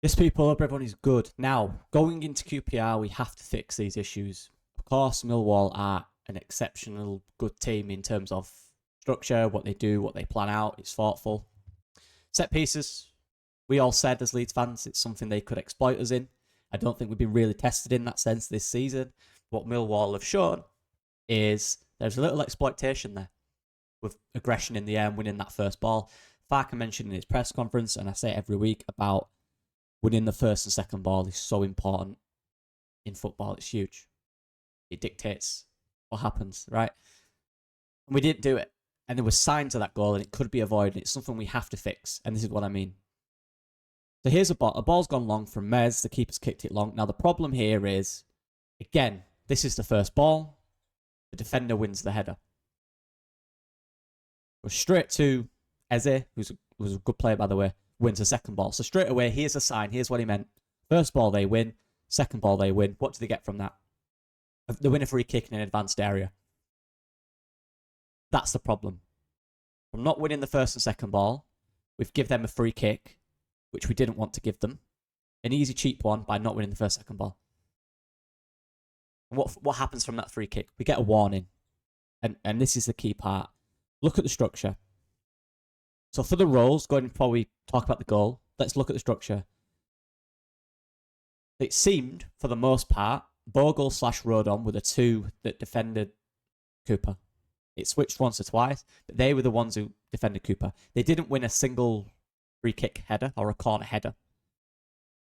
Yes, people, hope everyone is good. Now, going into QPR, we have to fix these issues. Of course, Millwall are an exceptional good team in terms of structure, what they do, what they plan out. It's thoughtful. Set pieces, we all said as Leeds fans, it's something they could exploit us in. I don't think we've been really tested in that sense this season. What Millwall have shown is there's a little exploitation there with aggression in the air and winning that first ball. Farke mentioned in his press conference, and I say it every week, about winning the first and second ball is so important in football. It's huge. It dictates what happens, right? And we didn't do it. And there were signs of that goal, and it could be avoided. It's something we have to fix, and this is what I mean. So here's a ball. A ball's gone long from Mez. The keeper's kicked it long. Now, the problem here is, again, this is the first ball. The defender wins the header. Goes straight to Eze, who's a good player, by the way, wins the second ball. So straight away, here's a sign. Here's what he meant. First ball, they win. Second ball, they win. What do they get from that? They win a free kick in an advanced area. That's the problem. From not winning the first and second ball, we've given them a free kick, which we didn't want to give them. An easy, cheap one by not winning the first, second ball. And what happens from that free kick? We get a warning. And this is the key part. Look at the structure. So for the roles, going before we talk about the goal, let's look at the structure. It seemed, for the most part, Bogle/Rodon were the two that defended Cooper. It switched once or twice, but they were the ones who defended Cooper. They didn't win a single free kick header or a corner header.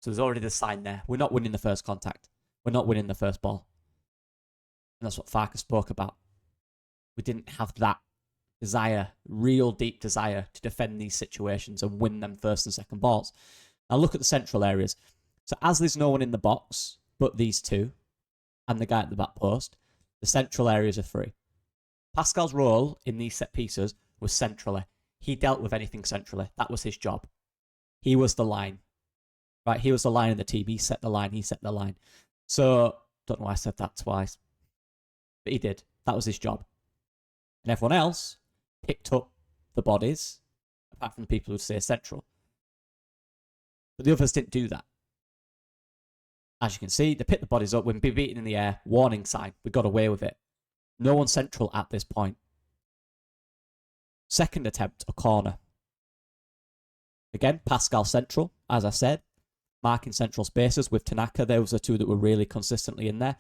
So there's already the sign there. We're not winning the first contact. We're not winning the first ball. And that's what Farke spoke about. We didn't have that desire, real deep desire to defend these situations and win them first and second balls. Now look at the central areas. So as there's no one in the box but these two and the guy at the back post, the central areas are free. Pascal's role in these set pieces was centrally. He dealt with anything centrally. That was his job. He was the line. Right? He was the line of the team. He set the line. He set the line. So, don't know why I said that twice. But he did. That was his job. And everyone else picked up the bodies, apart from the people who stay central. But the others didn't do that. As you can see, they picked the bodies up, when beaten in the air, warning sign. We got away with it. No one central at this point. Second attempt, a corner. Again, Pascal central, as I said. Marking central spaces with Tanaka. Those are two that were really consistently in there.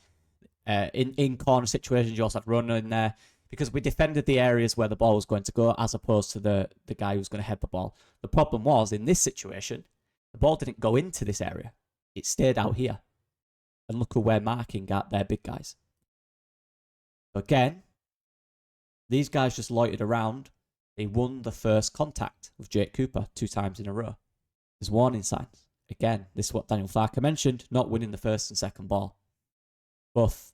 In corner situations, you also had Runner in there, because we defended the areas where the ball was going to go, as opposed to the guy who's going to head the ball. The problem was, in this situation, the ball didn't go into this area. It stayed out here. And look at where marking got their big guys. Again, these guys just loitered around. They won the first contact with Jake Cooper 2 times in a row. There's warning signs. Again, this is what Daniel Farke mentioned, not winning the first and second ball. Both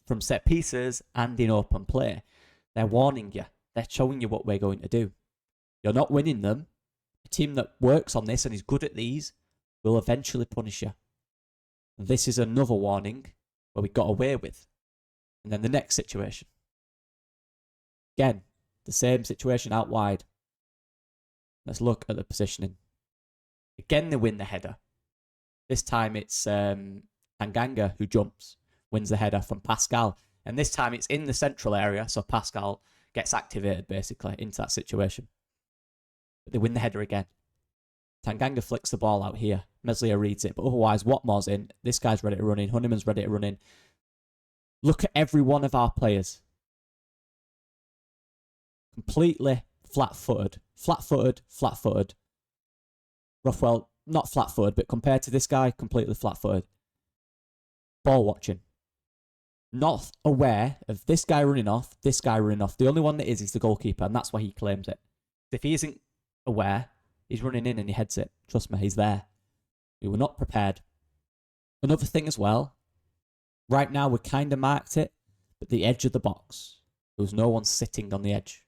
from set pieces and in open play. They're warning you. They're showing you what we're going to do. You're not winning them. A team that works on this and is good at these will eventually punish you. This is another warning where we got away with. And then the next situation. Again, the same situation out wide. Let's look at the positioning. Again, they win the header. This time it's Tanganga who jumps, wins the header from Pascal. And this time it's in the central area, so Pascal gets activated basically into that situation. But they win the header again. Tanganga flicks the ball out here. Meslier reads it, but otherwise Watmore's in. This guy's ready to run in. Honeyman's ready to run in. Look at every one of our players. Completely flat-footed. Flat-footed, flat-footed. Rothwell, not flat-footed, but compared to this guy, completely flat-footed. Ball watching. Not aware of this guy running off, this guy running off. The only one that is the goalkeeper, and that's why he claims it. If he isn't aware, he's running in and he heads it. Trust me, he's there. We were not prepared. Another thing as well, right now we kind of marked it, but the edge of the box, there was no one sitting on the edge.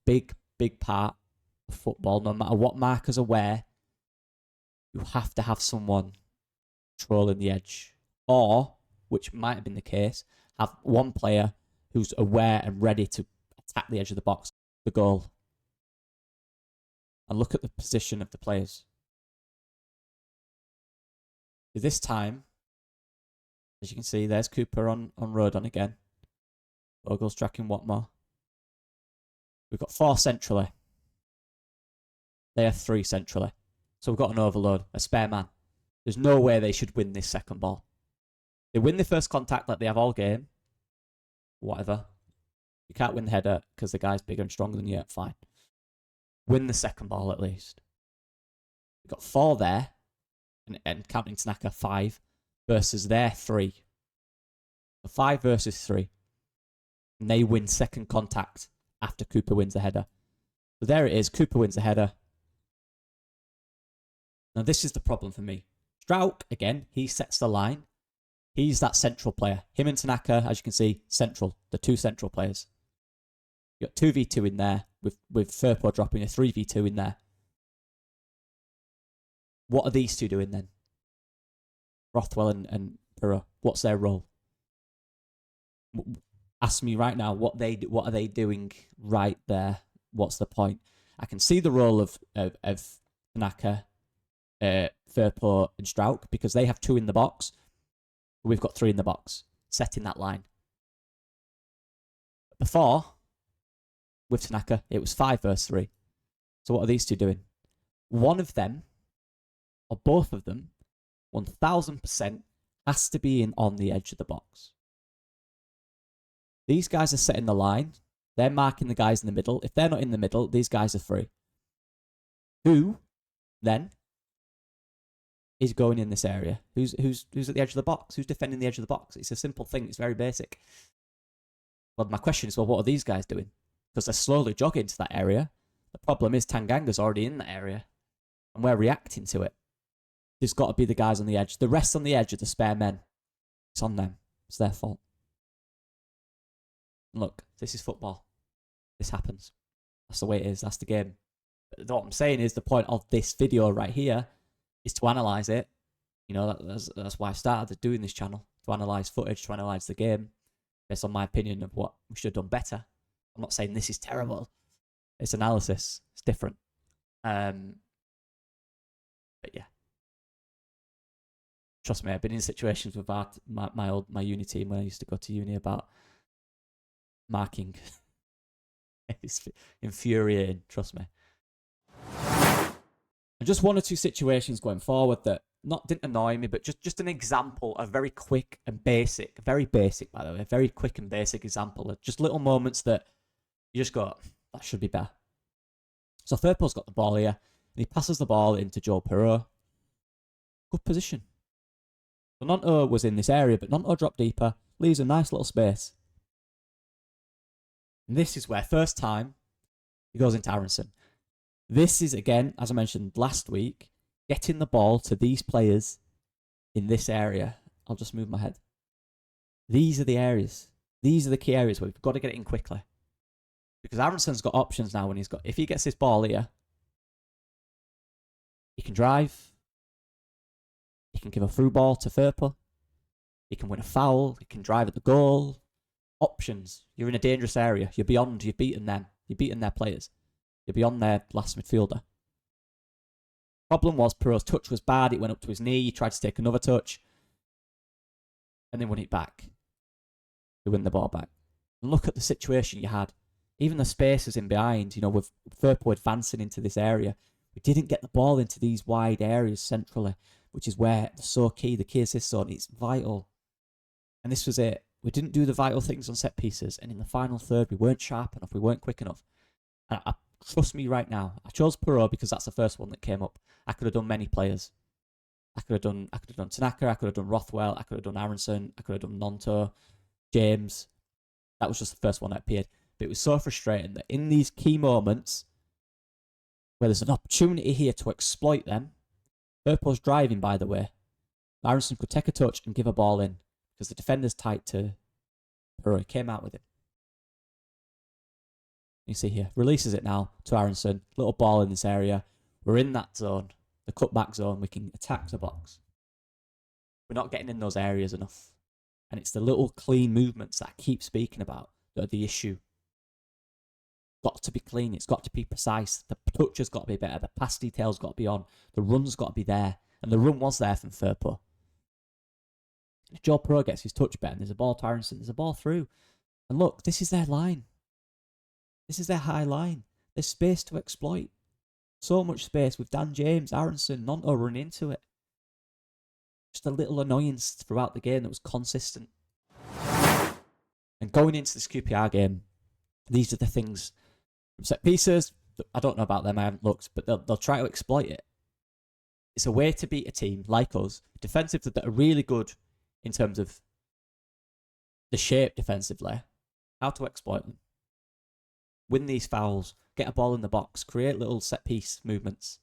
Big, big part of football. No matter what markers are where, you have to have someone controlling the edge. Or, which might have been the case, have one player who's aware and ready to attack the edge of the box, the goal. And look at the position of the players. This time, as you can see, there's Cooper on Rodon again. Bogle's tracking Watmore. We've got 4 centrally. They have 3 centrally. So we've got an overload, a spare man. There's no way they should win this second ball. They win the first contact like they have all game. Whatever. You can't win the header because the guy's bigger and stronger than you. Fine. Win the second ball at least. We've got 4 there. And counting Tanaka, 5 versus their 3. So 5 versus 3. And they win second contact after Cooper wins the header. So there it is. Cooper wins the header. Now this is the problem for me. Strauch, again, he sets the line. He's that central player. Him and Tanaka, as you can see, central. The 2 central players. You've got 2v2 in there, with Firpo dropping a 3v2 in there. What are these 2 doing then? Rothwell and Perot. What's their role? Ask me right now what are they doing right there? What's the point? I can see the role of Tanaka, Firpo and Strauch because they have 2 in the box. We've got 3 in the box, setting that line. Before, with Tanaka, it was 5 versus 3. So what are these 2 doing? One of them, or both of them, 1000% has to be on the edge of the box. These guys are setting the line. They're marking the guys in the middle. If they're not in the middle, these guys are free. Who, then, is going in this area? Who's at the edge of the box? Who's defending the edge of the box? It's a simple thing. It's very basic. Well, my question is, well, what are these guys doing? Because they're slowly jogging to that area. The problem is Tanganga's already in that area. And we're reacting to it. There's got to be the guys on the edge. The rest on the edge are the spare men. It's on them. It's their fault. And look, this is football. This happens. That's the way it is. That's the game. But what I'm saying is the point of this video right here is to analyse it. You know, that's why I started doing this channel. To analyse footage, to analyse the game. Based on my opinion of what we should have done better. I'm not saying this is terrible. It's analysis. It's different. But yeah. Trust me, I've been in situations with my uni team when I used to go to uni about marking. It's infuriating, trust me. And just 1 or 2 situations going forward that didn't annoy me, but just an example, a very quick and basic, very basic by the way, a very quick and basic example of just little moments that you just go, that should be better. So Firpo's got the ball here, and he passes the ball into Joe Perot. Good position. So Nonto was in this area, but Nonto dropped deeper, leaves a nice little space. And this is where, first time, he goes into Aronson. This is, again, as I mentioned last week, getting the ball to these players in this area. I'll just move my head. These are the areas. These are the key areas where we've got to get it in quickly. Because Aronson's got options now when if he gets this ball here, he can drive. He can give a through ball to Firpo. He can win a foul. He can drive at the goal. Options. You're in a dangerous area. You've beaten them. You've beaten their players. You're beyond their last midfielder. Problem was, Perot's touch was bad. It went up to his knee. He tried to take another touch. And then won it back. They win the ball back. And look at the situation you had. Even the spaces in behind, with Firpo advancing into this area. We didn't get the ball into these wide areas centrally, which is where it's so key. The key assist zone, it's vital. And this was it. We didn't do the vital things on set pieces. And in the final third, we weren't sharp enough. We weren't quick enough. And trust me right now, I chose Perot because that's the first one that came up. I could have done many players. I could have done Tanaka, I could have done Rothwell, I could have done Aronson, I could have done Nonto, James. That was just the first one that appeared. But it was so frustrating that in these key moments, where there's an opportunity here to exploit them, Firpo's driving, by the way. Aronson could take a touch and give a ball in because the defender's tight to Perot. He came out with it. You see here, releases it now to Aronson. Little ball in this area. We're in that zone, the cutback zone. We can attack the box. We're not getting in those areas enough. And it's the little clean movements that I keep speaking about that are the issue. Got to be clean. It's got to be precise. The touch has got to be better. The pass detail's got to be on. The run's got to be there. And the run was there from Firpo. If Joe Pro gets his touch bet and there's a ball to Aronson, there's a ball through. And look, this is their line. This is their high line. There's space to exploit. So much space with Dan James, Aronson, Nonto running into it. Just a little annoyance throughout the game that was consistent. And going into this QPR game, these are the things from set pieces. I don't know about them, I haven't looked, but they'll try to exploit it. It's a way to beat a team like us, defensively, that are really good in terms of the shape defensively, how to exploit them. Win these fouls, get a ball in the box, create little set piece movements.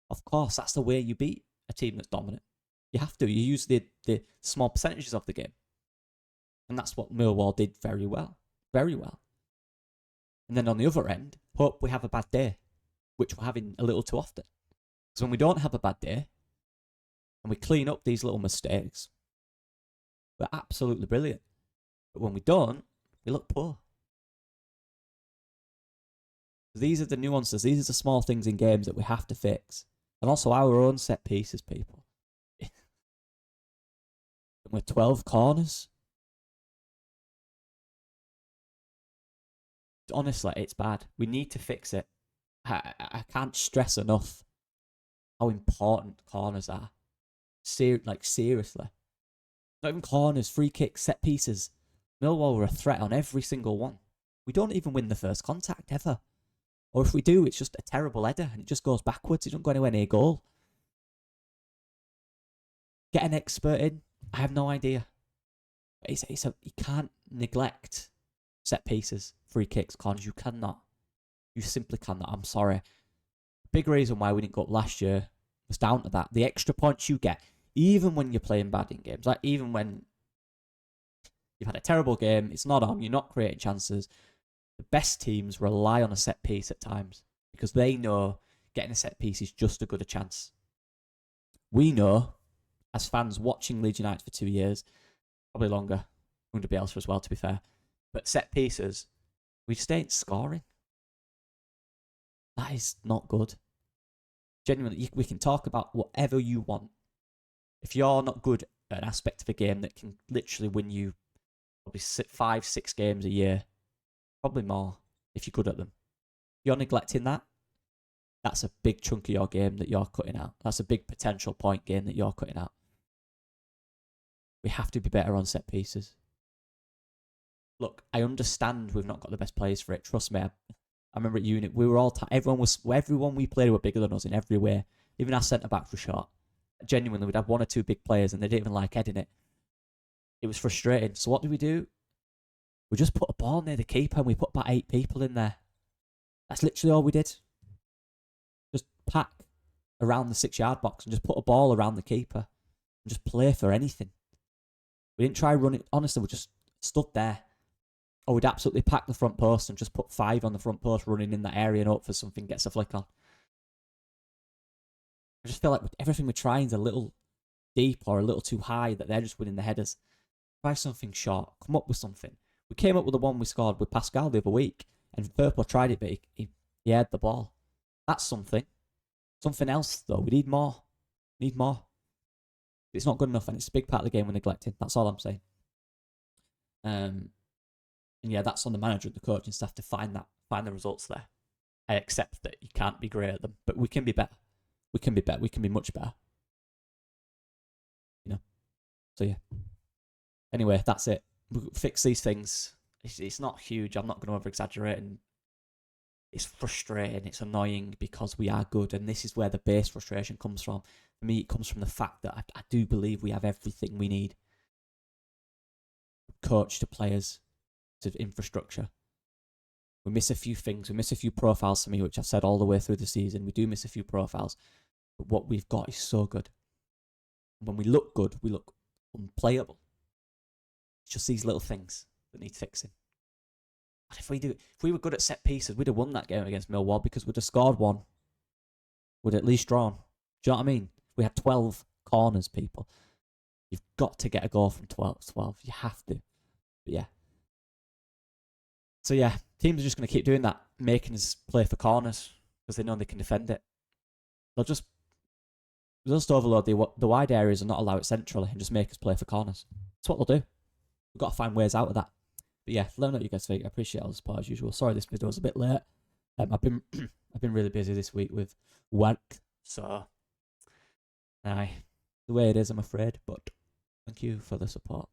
Of course, that's the way you beat a team that's dominant. You have to. You use the small percentages of the game. And that's what Millwall did very well. Very well. And then on the other end, hope we have a bad day, which we're having a little too often. Because when we don't have a bad day, and we clean up these little mistakes, we're absolutely brilliant. But when we don't, we look poor. These are the nuances. These are the small things in games that we have to fix. And also our own set pieces, people. We're 12 corners. Honestly, it's bad. We need to fix it. I can't stress enough how important corners are. Seriously. Not even corners, free kicks, set pieces. Millwall were a threat on every single one. We don't even win the first contact ever. Or if we do, it's just a terrible header and it just goes backwards. It doesn't go anywhere near goal. Get an expert in. I have no idea. You can't neglect set pieces, free kicks, corners. You cannot. You simply cannot. I'm sorry. Big reason why we didn't go up last year was down to that. The extra points you get, even when you're playing bad in games, like even when you've had a terrible game, it's not on, you're not creating chances. The best teams rely on a set piece at times because they know getting a set piece is just as good a chance. We know, as fans watching Leeds United for 2 years, probably longer, under Bielsa as well, to be fair, but set pieces, we just ain't scoring. That is not good. Genuinely, we can talk about whatever you want. If you're not good at an aspect of a game that can literally win you probably 5-6 games a year, probably more if you're good at them. If you're neglecting that, that's a big chunk of your game that you're cutting out. That's a big potential point game that you're cutting out. We have to be better on set pieces. Look, I understand we've not got the best players for it. Trust me. I remember at Unit, we were all everyone we played were bigger than us in every way. Even our centre backs were short. Genuinely, we'd have 1 or 2 big players and they didn't even like heading it. It was frustrating. So what do? We just put a ball near the keeper and we put about 8 people in there. That's literally all we did. Just pack around the 6-yard box and just put a ball around the keeper and just play for anything. We didn't try running. Honestly, we just stood there. Or we'd absolutely pack the front post and just put 5 on the front post running in that area and hope for something gets a flick on. I just feel like everything we're trying is a little deep or a little too high that they're just winning the headers. Try something short. Come up with something. We came up with the one we scored with Pascal the other week, and Purple tried it, but he had the ball. That's something. Something else, though. We need more. Need more. It's not good enough, and it's a big part of the game we're neglecting. That's all I'm saying. And yeah, that's on the manager and the coaching staff to find the results there. I accept that you can't be great at them, but we can be better. We can be better. We can be much better. You know? So yeah. Anyway, that's it. We'll fix these things. It's not huge. I'm not going to over-exaggerate. And it's frustrating. It's annoying because we are good. And this is where the base frustration comes from. For me, it comes from the fact that I do believe we have everything we need. Coach to players to infrastructure. We miss a few things. We miss a few profiles for me, which I've said all the way through the season. We do miss a few profiles. But what we've got is so good. When we look good, we look unplayable. It's just these little things that need fixing. And if we were good at set pieces, we'd have won that game against Millwall because we'd have scored 1. We'd at least drawn. Do you know what I mean? We had 12 corners, people. You've got to get a goal from 12. You have to. But yeah. So yeah, teams are just going to keep doing that, making us play for corners because they know they can defend it. They'll just Just overload the wide areas and not allow it centrally and just make us play for corners. That's what they'll do. We've got to find ways out of that. But yeah, let me know what you guys think. I appreciate all the support as usual. Sorry this video was a bit late. I've been I've been really busy this week with work, so aye, the way it is, I'm afraid. But thank you for the support.